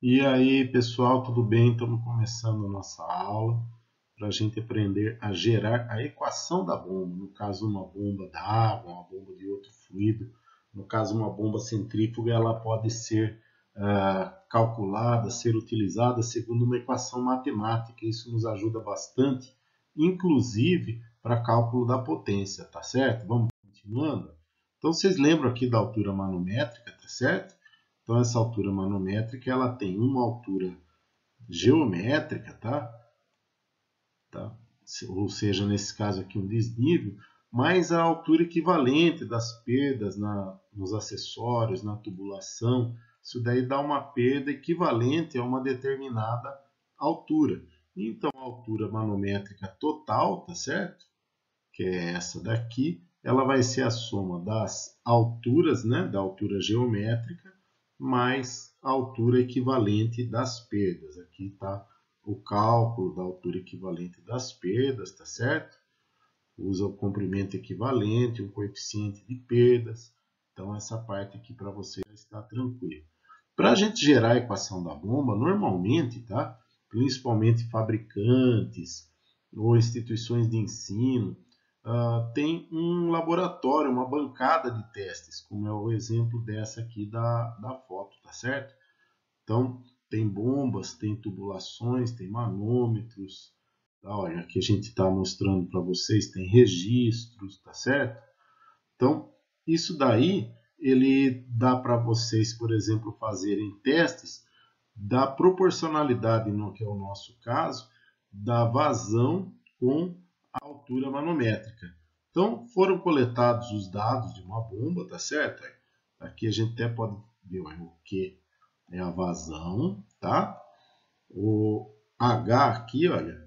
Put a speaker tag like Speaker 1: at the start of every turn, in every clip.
Speaker 1: E aí, pessoal, tudo bem? Estamos começando a nossa aula para a gente aprender a gerar a equação da bomba. No caso, uma bomba d'água, uma bomba de outro fluido. No caso, uma bomba centrífuga, ela pode ser calculada, ser utilizada segundo uma equação matemática. Isso nos ajuda bastante, inclusive para cálculo da potência, tá certo? Vamos continuando? Então, vocês lembram aqui da altura manométrica, tá certo? Então, essa altura manométrica ela tem uma altura geométrica, tá? Ou seja, nesse caso aqui um desnível, mais a altura equivalente das perdas nos acessórios, na tubulação. Isso daí dá uma perda equivalente a uma determinada altura. Então, a altura manométrica total, tá certo? Que é essa daqui, ela vai ser a soma das alturas, né, da altura geométrica, mais a altura equivalente das perdas. Aqui está o cálculo da altura equivalente das perdas, tá certo? Usa o comprimento equivalente, o coeficiente de perdas. Então, essa parte aqui para você já está tranquilo. Para a gente gerar a equação da bomba, normalmente, tá? Principalmente fabricantes ou instituições de ensino, tem um laboratório, uma bancada de testes, como é o exemplo dessa aqui da foto, tá certo? Então, tem bombas, tem tubulações, tem manômetros. Tá? Olha, aqui a gente está mostrando para vocês, tem registros, tá certo? Então, isso daí, ele dá para vocês, por exemplo, fazerem testes da proporcionalidade, no que é o nosso caso, da vazão com a altura manométrica. Então, foram coletados os dados de uma bomba, tá certo? Aqui a gente até pode ver o que é a vazão, tá? O H aqui, olha,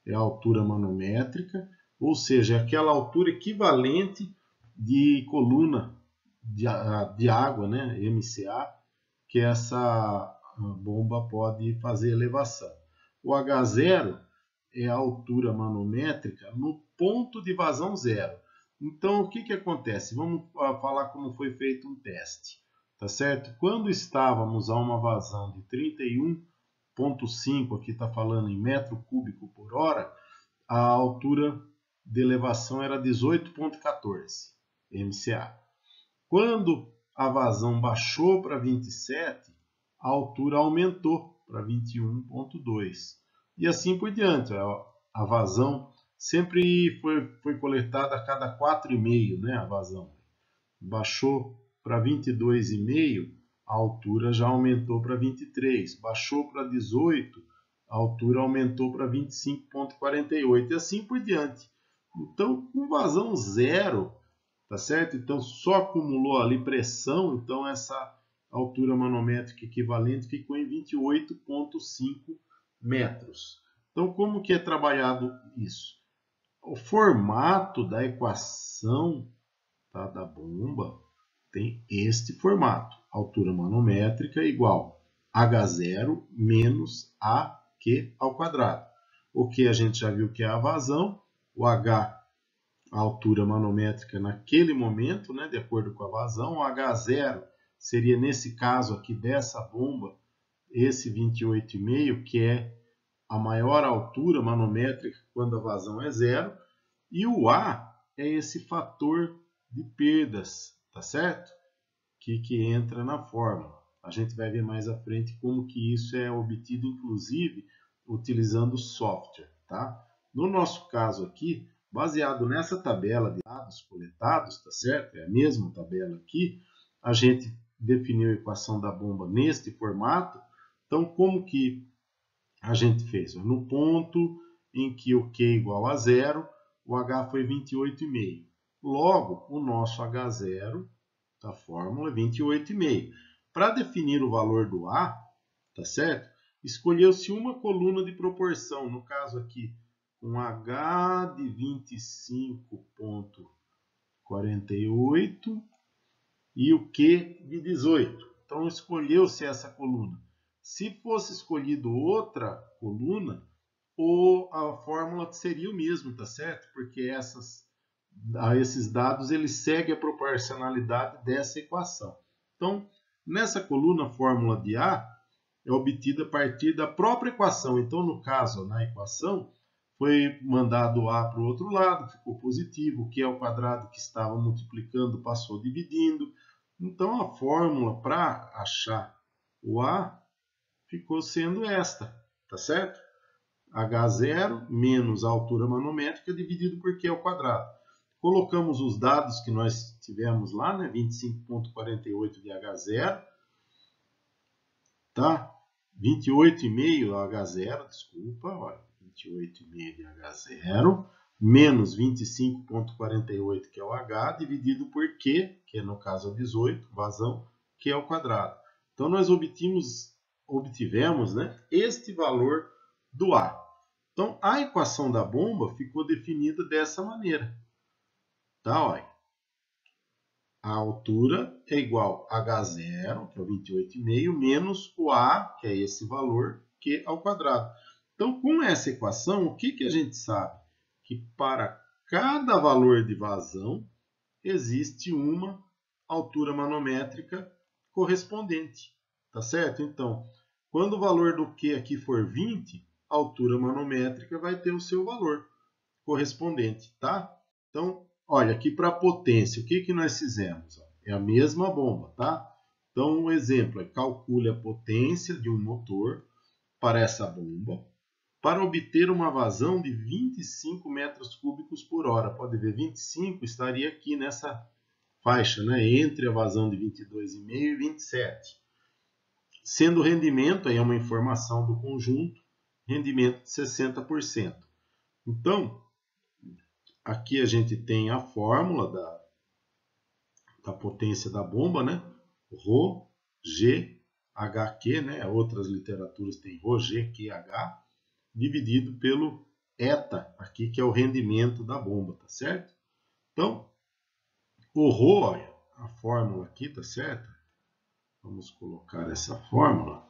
Speaker 1: é a altura manométrica, ou seja, é aquela altura equivalente de coluna de água, né, MCA, que essa bomba pode fazer elevação. O H0 é a altura manométrica no ponto de vazão zero. Então, o que, que acontece? Vamos falar como foi feito um teste. Tá certo? Quando estávamos a uma vazão de 31,5, aqui está falando em metro cúbico por hora, a altura de elevação era 18,14 MCA. Quando a vazão baixou para 27, a altura aumentou para 21,2. E assim por diante. A vazão sempre foi coletada a cada 4,5, né? A vazão baixou para 22,5, a altura já aumentou para 23. Baixou para 18, a altura aumentou para 25,48 e assim por diante. Então, com vazão zero, tá certo? Então, só acumulou ali pressão, então essa altura manométrica equivalente ficou em 28,5 metros. Então, como que é trabalhado isso? O formato da equação, tá, da bomba tem este formato. Altura manométrica igual H0 menos AQ ao quadrado. O que a gente já viu que é a vazão, o H, a altura manométrica naquele momento, né, de acordo com a vazão, o H0 seria nesse caso aqui dessa bomba, esse 28,5, que é a maior altura manométrica quando a vazão é zero, e o A é esse fator de perdas, tá certo? Que entra na fórmula. A gente vai ver mais à frente como que isso é obtido, inclusive, utilizando software, tá? No nosso caso aqui, baseado nessa tabela de dados coletados, tá certo? É a mesma tabela aqui, a gente definiu a equação da bomba neste formato. Então, como que a gente fez? No ponto em que o Q é igual a zero, o H foi 28,5. Logo, o nosso H0 da fórmula é 28,5. Para definir o valor do A, tá certo? Escolheu-se uma coluna de proporção, no caso aqui, com H de 25,48 e o Q de 18. Então escolheu-se essa coluna. Se fosse escolhido outra coluna, a fórmula seria o mesmo, tá certo? Porque esses dados eles seguem a proporcionalidade dessa equação. Então, nessa coluna fórmula de A, é obtida a partir da própria equação. Então, no caso, na equação, foi mandado A para o outro lado, ficou positivo, o Q ao quadrado que estava multiplicando passou dividindo. Então, a fórmula para achar o A ficou sendo esta, tá certo? H0 menos a altura manométrica dividido por Q ao quadrado. Colocamos os dados que nós tivemos lá, né? 25,48 de H0, tá? 28,5 H0, desculpa, olha, 28,5 de H0, menos 25,48, que é o H, dividido por Q, que é no caso é 18, vazão, Q ao quadrado. Então, nós obtivemos, né, este valor do A. Então, a equação da bomba ficou definida dessa maneira. Tá, olha. A altura é igual a H0, que é o 28,5, menos o A, que é esse valor, Q ao quadrado. Então, com essa equação, o que a gente sabe? Que para cada valor de vazão, existe uma altura manométrica correspondente. Tá certo? Então, quando o valor do Q aqui for 20, a altura manométrica vai ter o seu valor correspondente, tá? Então, olha, aqui para a potência, o que nós fizemos? É a mesma bomba, tá? Então, um exemplo é calcule a potência de um motor para essa bomba para obter uma vazão de 25 metros cúbicos por hora. Pode ver, 25 estaria aqui nessa faixa, né? Entre a vazão de 22,5 e 27. Sendo o rendimento, aí é uma informação do conjunto, rendimento de 60%. Então, aqui a gente tem a fórmula da potência da bomba, né? Rho, G, HQ, né? Outras literaturas têm Rho, G, Q, H, dividido pelo eta, aqui que é o rendimento da bomba, tá certo? Então, o Rho, olha, a fórmula aqui, tá certo? Vamos colocar essa fórmula.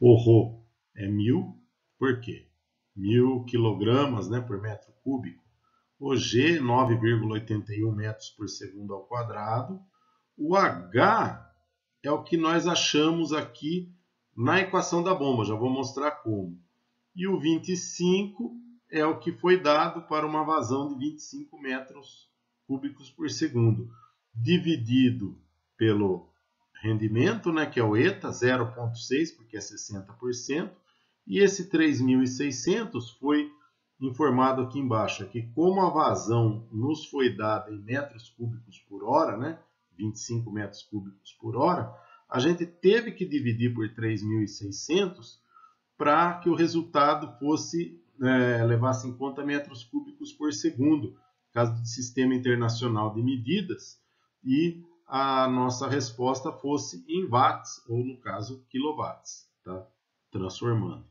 Speaker 1: O Rho é 1000, por quê? 1000 quilogramas, né, por metro cúbico. O G, 9,81 metros por segundo ao quadrado. O H é o que nós achamos aqui na equação da bomba, já vou mostrar como. E o 25 é o que foi dado para uma vazão de 25 metros cúbicos por segundo, dividido pelo rendimento, né, que é o ETA, 0,6, porque é 60%, e esse 3.600 foi informado aqui embaixo, que como a vazão nos foi dada em metros cúbicos por hora, né, 25 metros cúbicos por hora, a gente teve que dividir por 3.600 para que o resultado fosse levasse em conta metros cúbicos por segundo, caso do Sistema Internacional de Medidas, e a nossa resposta fosse em watts, ou no caso, quilowatts, tá? Transformando.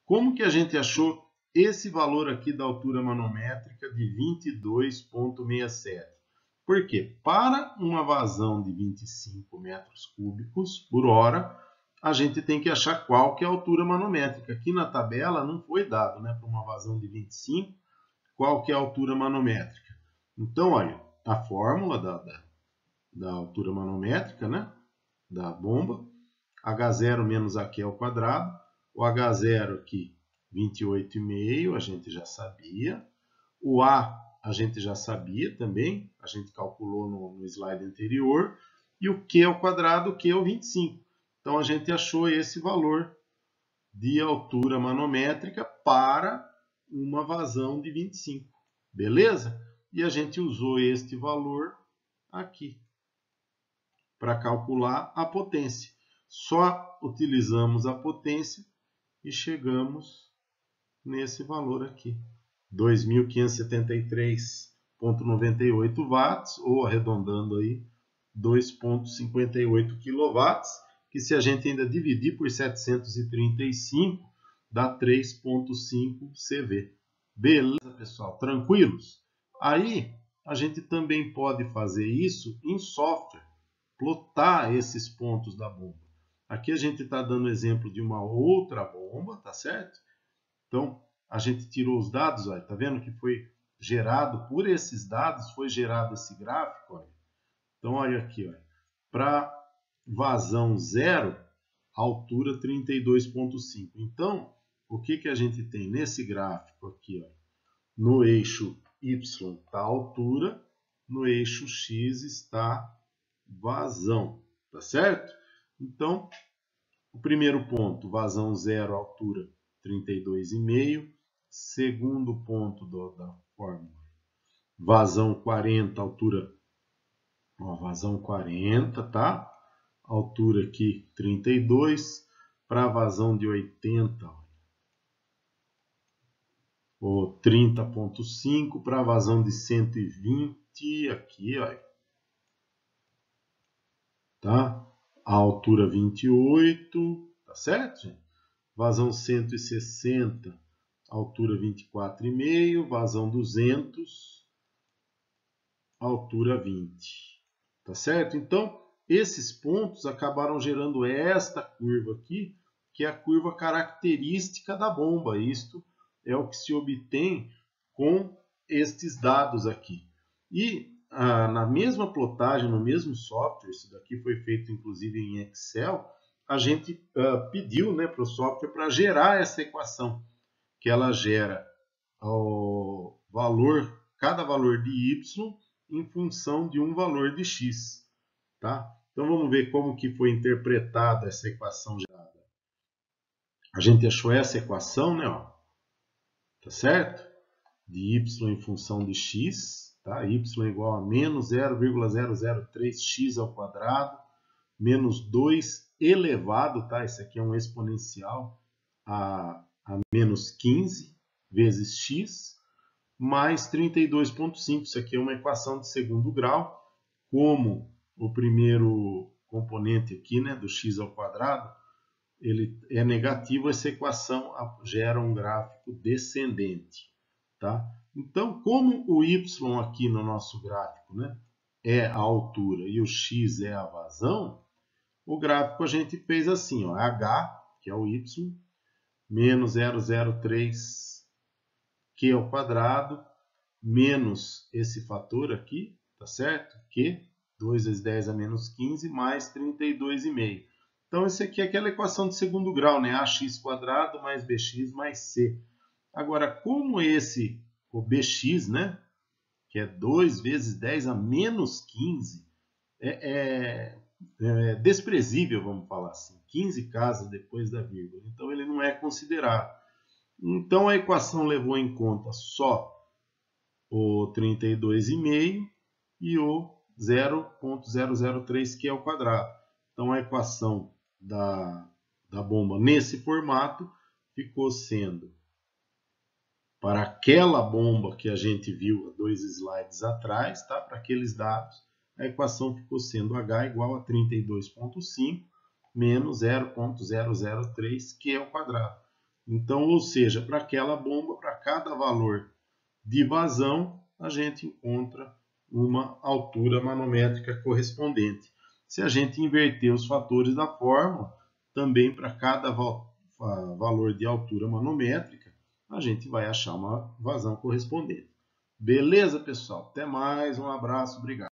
Speaker 1: Como que a gente achou esse valor aqui da altura manométrica de 22,67? Por quê? Para uma vazão de 25 metros cúbicos por hora, a gente tem que achar qual que é a altura manométrica. Aqui na tabela não foi dado, né, para uma vazão de 25, qual que é a altura manométrica. Então, olha, a fórmula da altura manométrica, né, da bomba, H0 menos AQ ao quadrado, o H0 aqui, 28,5, a gente já sabia. O A a gente já sabia também, a gente calculou no slide anterior. E o Q ao quadrado, o Q é o 25. Então, a gente achou esse valor de altura manométrica para uma vazão de 25. Beleza? E a gente usou este valor aqui para calcular a potência. Só utilizamos a potência e chegamos nesse valor aqui. 2.573,98 watts, ou arredondando aí, 2,58 quilowatts, que se a gente ainda dividir por 735, dá 3,5 CV. Beleza, pessoal? Tranquilos? Aí, a gente também pode fazer isso em software, plotar esses pontos da bomba. Aqui a gente está dando exemplo de uma outra bomba, tá certo? Então, a gente tirou os dados, olha, tá vendo que foi gerado, por esses dados, foi gerado esse gráfico, olha. Então, olha aqui, olha. Para vazão zero, altura 32,5. Então, o que a gente tem nesse gráfico aqui? Ó, no eixo Y está a altura, no eixo X está vazão, tá certo? Então, o primeiro ponto, vazão 0, altura 32,5. Segundo ponto da fórmula, vazão 40, altura, ó, vazão 40, tá? Altura aqui 32, para vazão de 80, ou 30,5, para vazão de 120, aqui, ó, tá? A altura 28, tá certo, gente? Vazão 160, altura 24,5, vazão 200, altura 20, tá certo? Então, esses pontos acabaram gerando esta curva aqui, que é a curva característica da bomba. Isto é o que se obtém com estes dados aqui. E na mesma plotagem, no mesmo software, isso daqui foi feito inclusive em Excel, a gente pediu, né, para o software para gerar essa equação, que ela gera o valor, cada valor de y em função de um valor de x. Tá? Então vamos ver como que foi interpretada essa equação gerada. A gente achou essa equação, né, ó, tá certo? De y em função de x, tá? Y igual a menos 0,003x ao quadrado, menos 2 elevado, tá? Esse aqui é um exponencial a menos 15 vezes x, mais 32,5. Isso aqui é uma equação de segundo grau. Como o primeiro componente aqui, né, do x ao quadrado, ele é negativo, essa equação gera um gráfico descendente. Tá? Então, como o y aqui no nosso gráfico, né, é a altura e o x é a vazão, o gráfico a gente fez assim, ó, h, que é o y, menos 0,03 q ao quadrado, menos esse fator aqui, tá certo? Q, 2 vezes 10 a menos 15, mais 32,5. Então, isso aqui é aquela equação de segundo grau, né? ax quadrado mais bx mais c. Agora, como o bx, né, que é 2 vezes 10 a menos 15, é desprezível, vamos falar assim, 15 casas depois da vírgula. Então, ele não é considerado. Então, a equação levou em conta só o 32,5 e o 0,003 q ao quadrado. Então, a equação da bomba nesse formato ficou sendo, para aquela bomba que a gente viu há 2 slides atrás, tá? Para aqueles dados, a equação ficou sendo H igual a 32,5 menos 0,003 q ao quadrado. Então, ou seja, para aquela bomba, para cada valor de vazão, a gente encontra uma altura manométrica correspondente. Se a gente inverter os fatores da fórmula, também para cada valor de altura manométrica, a gente vai achar uma vazão correspondente. Beleza, pessoal? Até mais, um abraço, obrigado.